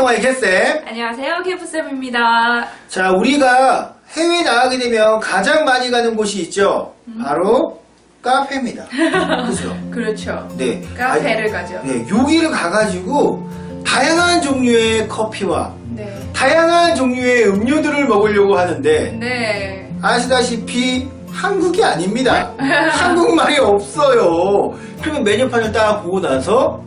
동아의 개쌤. 안녕하세요, 개프쌤입니다. 자, 우리가 해외 나가게 되면 가장 많이 가는 곳이 있죠. 바로 카페입니다. 그죠? 그렇죠. 네. 카페를 가죠. 네, 여기를 가가지고 다양한 종류의 커피와 네. 다양한 종류의 음료들을 먹으려고 하는데 네. 아시다시피 한국이 아닙니다. 한국말이 없어요. 그러면 메뉴판을 딱 보고 나서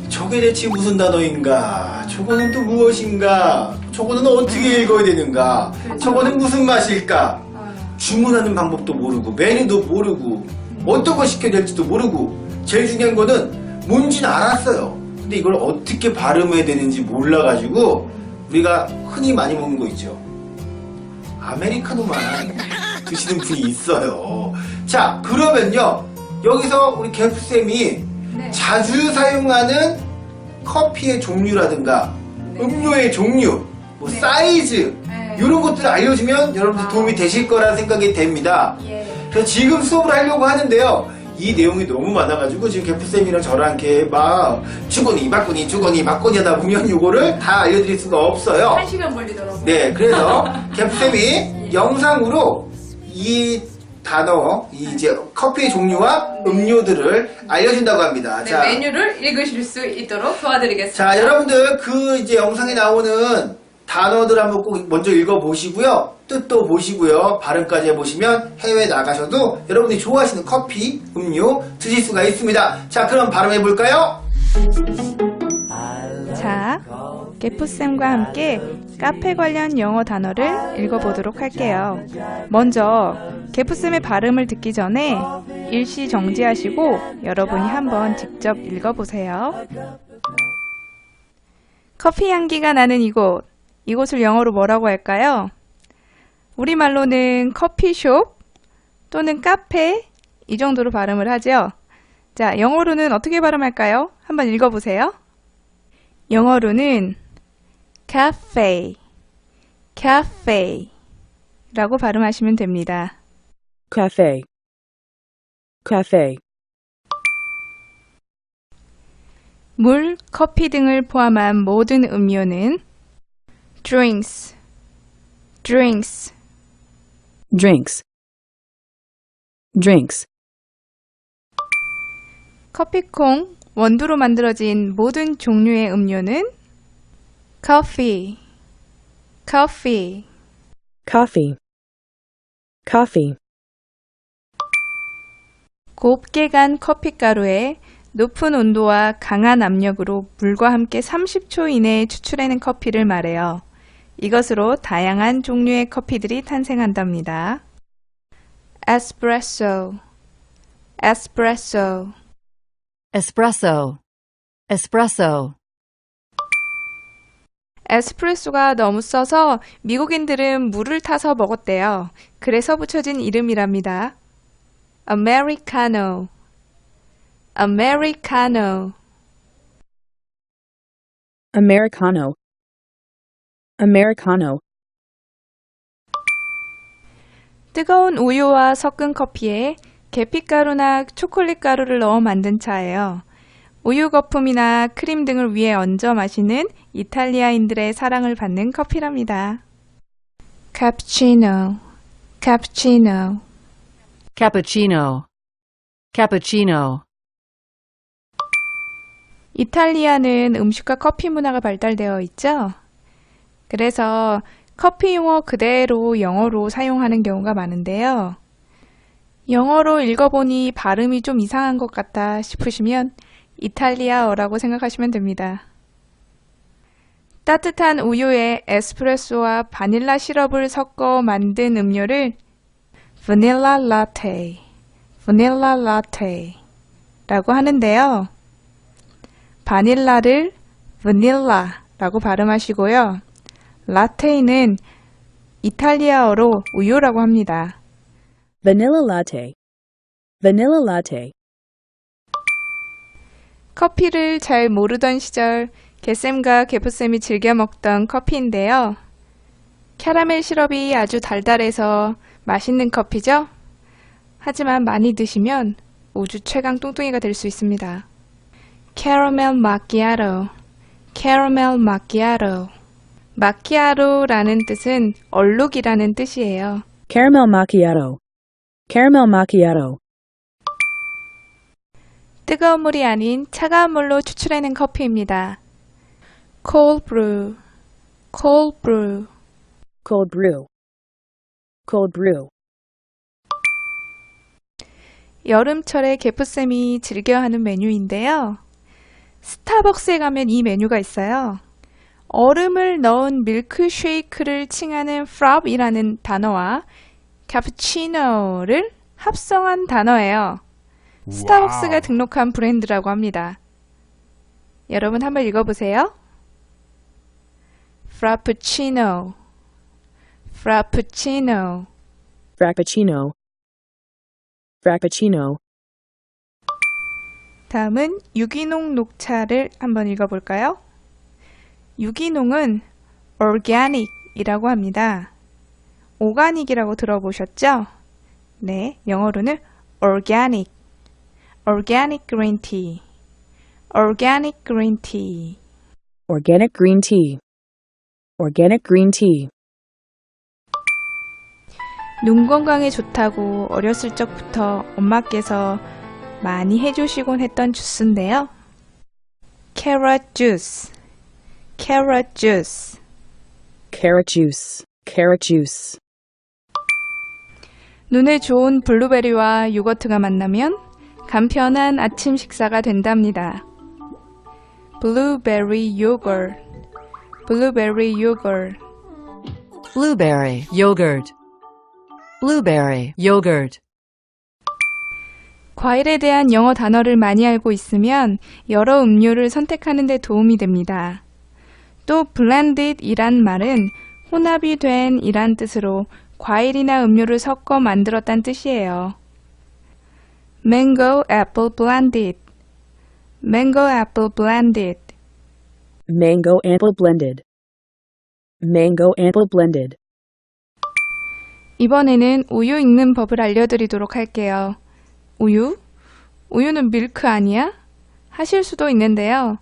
저게 대체 무슨 단어인가? 저거는 또 무엇인가? 저거는 어떻게 읽어야 되는가? 그렇죠. 저거는 무슨 맛일까? 아, 주문하는 방법도 모르고 메뉴도 모르고 어떤 거 시켜야 될지도 모르고 제일 중요한 거는 뭔지는 알았어요. 근데 이걸 어떻게 발음해야 되는지 몰라가지고 우리가 흔히 많이 먹는 거 있죠. 아메리카노만 드시는 분이 있어요. 자, 그러면요. 여기서 우리 개프쌤이 네. 자주 사용하는 커피의 종류라든가 네. 음료의 종류, 뭐 네. 사이즈 네. 이런 것들을 알려주면 여러분들 도움이 되실 거라 생각이 됩니다. 예. 그래서 지금 수업을 하려고 하는데요. 이 내용이 너무 많아가지고 지금 개프쌤이랑 저랑 이렇게 막 주거니 맞거니 하다 보면 이거를 다 알려드릴 수가 없어요. 1시간 걸리더라고요. 네, 그래서 개프쌤이 영상으로 이 단어, 이제 커피의 종류와 음료들을 알려준다고 합니다. 네, 자, 메뉴를 읽으실 수 있도록 도와드리겠습니다. 자, 여러분들 그 이제 영상에 나오는 단어들 한번 꼭 먼저 읽어보시고요. 뜻도 보시고요. 발음까지 해보시면 해외 나가셔도 여러분들이 좋아하시는 커피, 음료 드실 수가 있습니다. 자, 그럼 발음해볼까요? 자, 개프쌤과 함께 카페 관련 영어 단어를 읽어보도록 할게요. 먼저 개프쌤의 발음을 듣기 전에 일시 정지하시고 여러분이 한번 직접 읽어보세요. 커피 향기가 나는 이곳을 영어로 뭐라고 할까요? 우리말로는 커피숍 또는 카페 이 정도로 발음을 하죠. 자, 영어로는 어떻게 발음할까요? 한번 읽어보세요. 영어로는 cafe 라고 발음하시면 됩니다. cafe, cafe, 물, 커피 등을 포함한 모든 음료는 drinks, drinks, drinks, 커피콩, 원두로 만들어진 모든 종류의 음료는 coffee, coffee, coffee, 곱게 간 커피가루에 높은 온도와 강한 압력으로 물과 함께 30초 이내에 추출해낸 커피를 말해요. 이것으로 다양한 종류의 커피들이 탄생한답니다. espresso, espresso, espresso, espresso, 에스프레소가 너무 써서 미국인들은 물을 타서 먹었대요. 그래서 붙여진 이름이랍니다. americano, americano, americano, americano, 뜨거운 우유와 섞은 커피에 계피가루나 초콜릿 가루를 넣어 만든 차예요. 우유 거품이나 크림 등을 위에 얹어 마시는 이탈리아인들의 사랑을 받는 커피랍니다. cappuccino, cappuccino, cappuccino, cappuccino, 이탈리아는 음식과 커피 문화가 발달되어 있죠? 그래서 커피 용어 그대로 영어로 사용하는 경우가 많은데요. 영어로 읽어보니 발음이 좀 이상한 것 같다 싶으시면 이탈리아어라고 생각하시면 됩니다. 따뜻한 우유에 에스프레소와 바닐라 시럽을 섞어 만든 음료를 바닐라 라테, 바닐라 라테 라고 하는데요. 바닐라를 바닐라라고 발음하시고요. 라테는 이탈리아어로 우유라고 합니다. vanilla latte, vanilla latte, 커피를 잘 모르던 시절 개쌤과 개프쌤이 즐겨 먹던 커피인데요. 캐러멜 시럽이 아주 달달해서 맛있는 커피죠? 하지만 많이 드시면 우주 최강 뚱뚱이가 될 수 있습니다. 캐러멜 마키아토, caramel macchiato. 마키아토라는 뜻은 얼룩이라는 뜻이에요. Caramel macchiato. Caramel macchiato. 뜨거운 물이 아닌 차가운 물로 추출해낸 커피입니다. cold brew, cold brew. Cold brew. Cold brew. 여름철에 개프쌤이 즐겨하는 메뉴인데요. 스타벅스에 가면 이 메뉴가 있어요. 얼음을 넣은 밀크쉐이크를 칭하는 frap이라는 단어와 카푸치노를 합성한 단어예요. 스타벅스가 등록한 브랜드라고 합니다. 여러분 한번 읽어보세요. frappuccino, frappuccino. Frappuccino. Frappuccino. 다음은 유기농 녹차를 한번 읽어볼까요? 유기농은 organic이라고 합니다. 오가닉이라고 들어보셨죠? 네, 영어로는 organic, organic green tea, organic green tea. Organic green tea. Organic green tea. 눈 건강에 좋다고 어렸을 적부터 엄마께서 많이 해주시곤 했던 주스인데요. carrot juice, carrot juice. Carrot juice. Carrot juice. 눈에 좋은 블루베리와 요거트가 만나면 간편한 아침 식사가 된답니다. blueberry yogurt, blueberry yogurt. Blueberry yogurt. Blueberry yogurt. 과일에 대한 영어 단어를 많이 알고 있으면 여러 음료를 선택하는 데 도움이 됩니다. 또 blended이란 말은 혼합이 된 이란 뜻으로 과일이나 음료를 섞어 만들었다는 뜻이에요. mango apple blended, mango apple blended. Mango apple blended. Mango apple blended. 이번에는 우유 읽는 법을 알려드리도록 할게요. 우유? 우유는 밀크 아니야? 하실 수도 있는데요.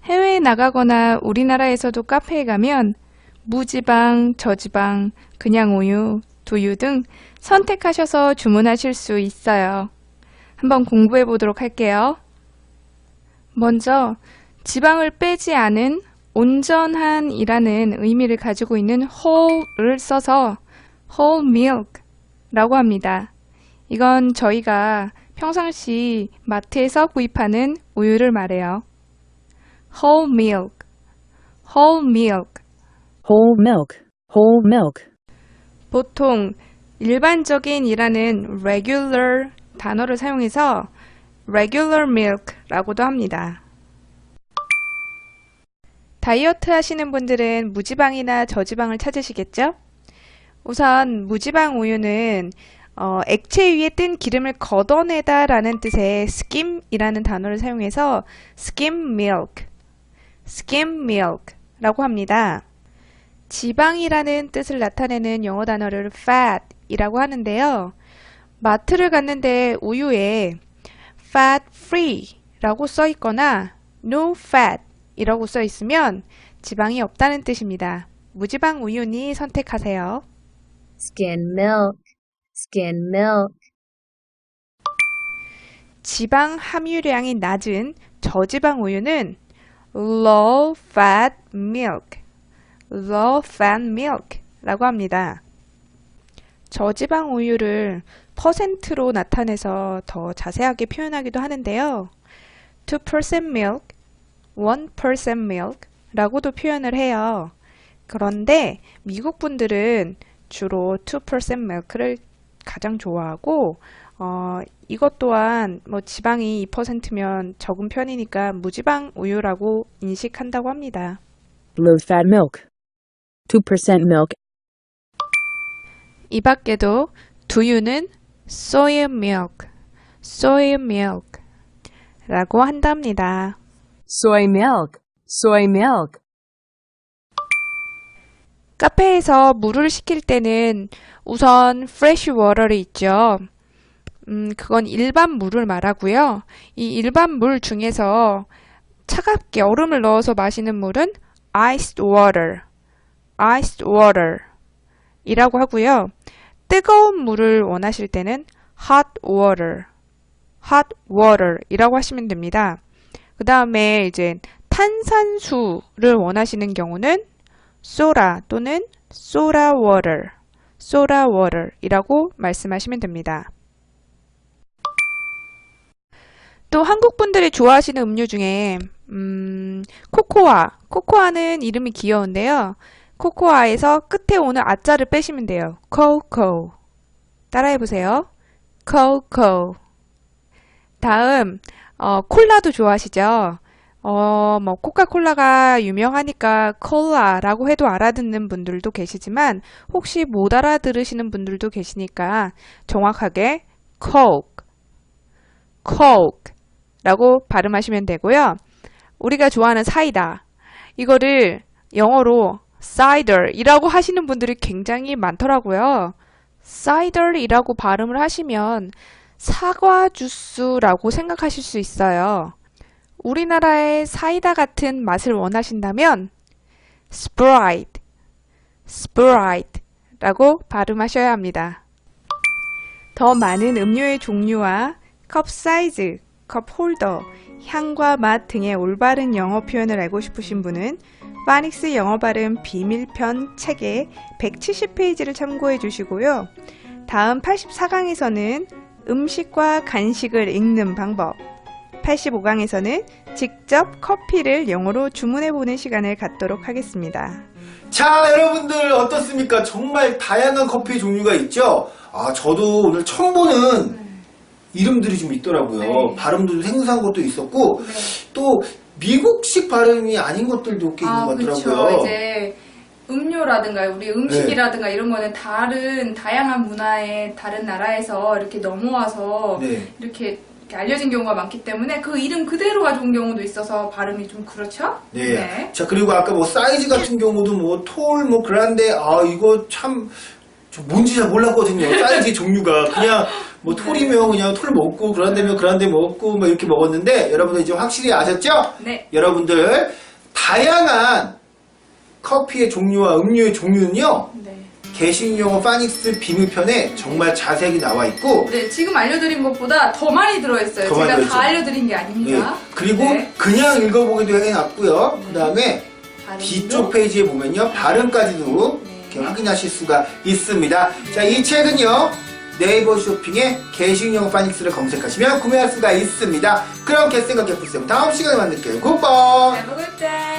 해외에 나가거나 우리나라에서도 카페에 가면 무지방, 저지방, 그냥 우유, 두유 등 선택하셔서 주문하실 수 있어요. 한번 공부해 보도록 할게요. 먼저 지방을 빼지 않은 온전한이라는 의미를 가지고 있는 whole를 써서 whole milk 라고 합니다. 이건 저희가 평상시 마트에서 구입하는 우유를 말해요. whole milk, whole milk. Whole milk. Whole milk. 보통 일반적인 이라는 regular 단어를 사용해서 regular milk라고도 합니다. 다이어트 하시는 분들은 무지방이나 저지방을 찾으시겠죠? 우선 무지방 우유는 액체 위에 뜬 기름을 걷어내다 라는 뜻의 skim이라는 단어를 사용해서 skim milk, skim milk 라고 합니다. 지방이라는 뜻을 나타내는 영어 단어를 fat 이라고 하는데요. 마트를 갔는데 우유에 fat free 라고 써 있거나 no fat 이라고 써 있으면 지방이 없다는 뜻입니다. 무지방 우유니 선택하세요. skim milk, skim milk. 지방 함유량이 낮은 저지방 우유는 low fat milk, low fat milk 라고 합니다. 저지방 우유를 퍼센트로 나타내서 더 자세하게 표현하기도 하는데요. 2% milk, 1% milk 라고도 표현을 해요. 그런데 미국 분들은 주로 2% milk를 가장 좋아하고 이것 또한 뭐 지방이 2%면 적은 편이니까 무지방 우유라고 인식한다고 합니다. Low fat milk. 2% milk. 이 밖에도 두유는 soy milk, soy milk 라고 한답니다. Soy milk. Soy milk. 카페에서 물을 시킬 때는 우선 fresh water를 있죠. 그건 일반 물을 말하고요. 이 일반 물 중에서 차갑게 얼음을 넣어서 마시는 물은 iced water, iced water 이라고 하고요. 뜨거운 물을 원하실 때는 hot water, hot water 이라고 하시면 됩니다. 그 다음에 이제 탄산수를 원하시는 경우는 soda 또는 soda water, soda water 이라고 말씀하시면 됩니다. 또 한국 분들이 좋아하시는 음료 중에 코코아는 이름이 귀여운데요. 코코아에서 끝에 오는 아자를 빼시면 돼요. cocoa. 따라해보세요. cocoa. 다음 콜라도 좋아하시죠? 뭐 코카콜라가 유명하니까 콜라라고 해도 알아듣는 분들도 계시지만 혹시 못 알아들으시는 분들도 계시니까 정확하게 coke 라고 발음하시면 되고요. 우리가 좋아하는 사이다. 이거를 영어로 cider 이라고 하시는 분들이 굉장히 많더라고요. cider 이라고 발음을 하시면 사과 주스라고 생각하실 수 있어요. 우리나라의 사이다 같은 맛을 원하신다면 Sprite 라고 발음하셔야 합니다. 더 많은 음료의 종류와 컵 사이즈, 컵 홀더, 향과 맛 등의 올바른 영어 표현을 알고 싶으신 분은 파닉스 영어 발음 비밀편 책의 170페이지를 참고해 주시고요. 다음 84강에서는 음식과 간식을 읽는 방법, 85강에서는 직접 커피를 영어로 주문해보는 시간을 갖도록 하겠습니다. 자, 여러분들 어떻습니까? 정말 다양한 커피 종류가 있죠? 저도 오늘 처음 보는 이름들이 좀 있더라고요. 네. 발음도 생소한 것도 있었고, 또 미국식 발음이 아닌 것들도 꽤 있는 것 같더라고요. 그렇죠. 이제 음료라든가 우리 음식이라든가 이런 거는 다양한 문화의 다른 나라에서 이렇게 넘어와서 네. 이렇게 알려진 경우가 많기 때문에 그 이름 그대로 가져온 경우도 있어서 발음이 좀 그렇죠? 네. 자, 그리고 아까 뭐 사이즈 같은 경우도 뭐 톨, 뭐 그란데, 이거 참, 저 뭔지 잘 몰랐거든요. 사이즈 종류가. 그냥 뭐 톨이면 그냥 톨 먹고, 그란데면 그란데 먹고, 뭐 이렇게 먹었는데, 여러분들 이제 확실히 아셨죠? 네. 여러분들, 다양한 커피의 종류와 음료의 종류는요, 네. 개식용어 파닉스 비밀편에 정말 자세하게 나와 있고, 네, 지금 알려드린 것보다 더 많이 들어있어요. 더 제가 많이 다 들어있죠. 알려드린 게 네. 아닙니다. 그리고 네. 그냥 읽어보기도 해놨고요. 그 다음에 발음도. 뒤쪽 페이지에 보면요, 발음까지도 네. 이렇게 확인하실 수가 있습니다. 자, 이 책은요, 네이버 쇼핑에 개식용어 파닉스를 검색하시면 구매할 수가 있습니다. 그럼 개생각 개풀쌤 다음 시간에 만날게요. 굿바이. Have a good day.